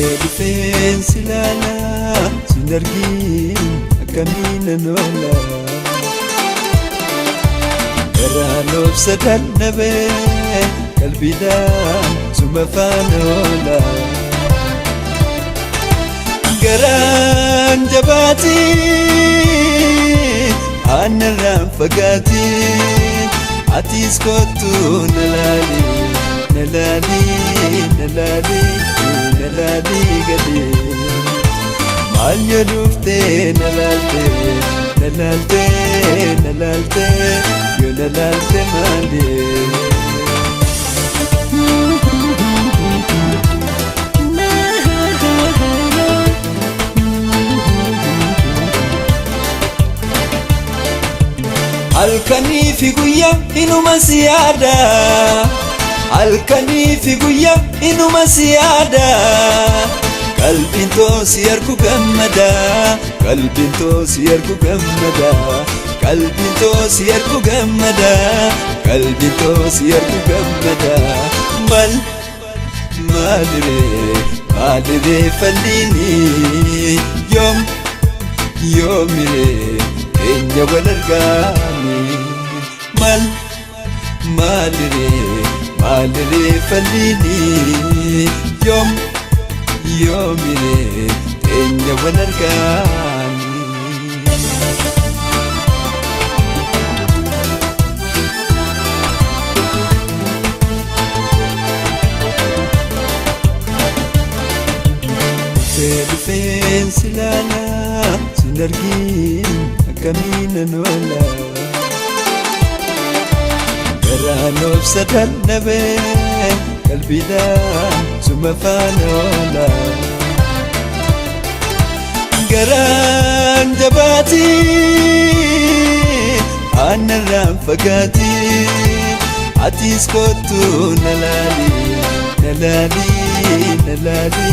Rifeensi laalaa sun argin akkamiin noola garaan obsa dadhabee qalbiidhaan suma faana oola garaan jabaatiin aanarraan fagaatiin atis kottu nalaali nalaali nalaali nalaali gadi maal yoo dhuftee nalaalte nalaalte nalaalte yoo nalaalte maali halkanii fi guyyaa inuma si yaada halkanii fi guyyaa inuma si yaada qalbiin too si argu gammada qalbiin too si argu gammada qalbiin too si argu gammada qalbiin too si argu gammada maaliree falliini yoomire enya wal argaani maaliree falliini yoomire enya wal argaani Rifeensi laalaa sun argin akkamiin noola garaan obsa dadhabee qalbiidhaan suma faana oola garaan jabaatiin aanarraan fagaatiin atis kottu nalaali nalaali nalaali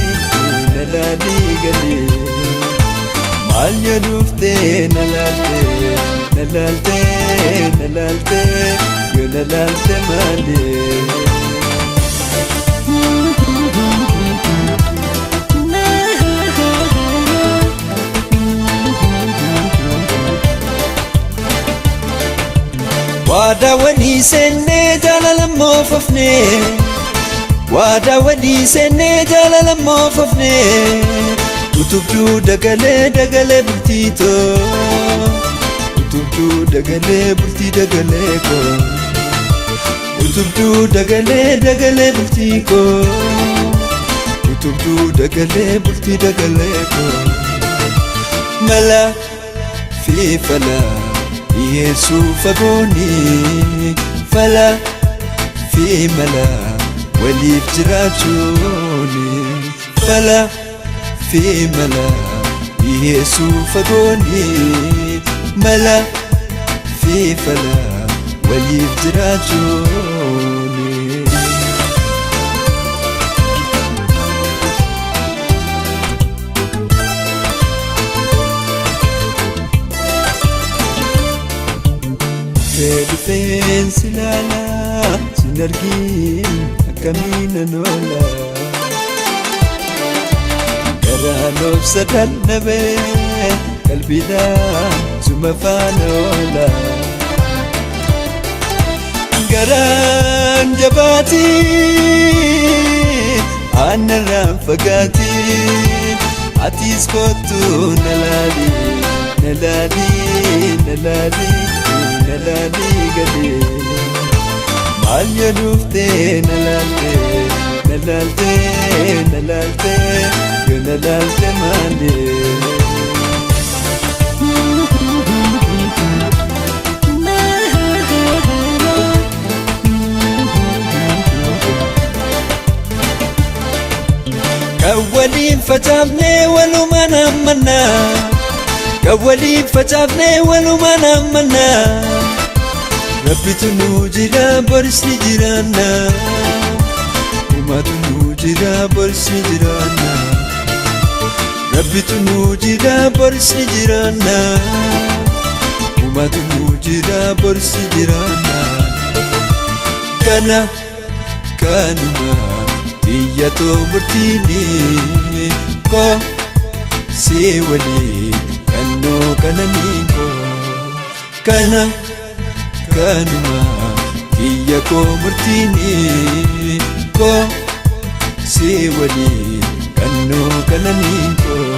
nalaali gadi maal yoo dhuftee nalaalte nalaalte nalaalte yoo nalaalte maali waadaa walii seennee jaalala moofofnee waadaa walii seennee jaalala moofofnee utubduu dagalee dagalee bultii too utubduu dagalee bultii dagalee koo utubduu dagalee dagalee bultii koo utubduu dagalee bultii dagalee koo mala fi fala dhiyeessuu fagooni fala fi mala waliif jiraachuuni fala fi mala dhiyeessuu fagooni mala fi fala waliif jiraachuuni Rifeensi laalaa sun argin akkamiin noola garaan obsa dadhabee qalbiidhaan suma faana oola garaan jabaatiin aanarraan fagaatiin atis kottu nalaali nalaali nalaali nalaali gadi maal yoo dhuftee nalaalte nalaalte nalaalte yoo nalaalte maali kan waliin facaafnee walumaan hammannaa kan waliin facaafnee walumaan hammannaa rabbitu nuu jira boris ni jiraanna uumatu nuu jira boris ni jiraanna rabbitu nuu jira boris ni jiraanna uumatu nuu jira boris ni jiraanna kanuma kiyyatu murtiini koo si waliin kannoo kananii koo kanuma kiyya koo murtiini koo si waliin kannoo kananii koo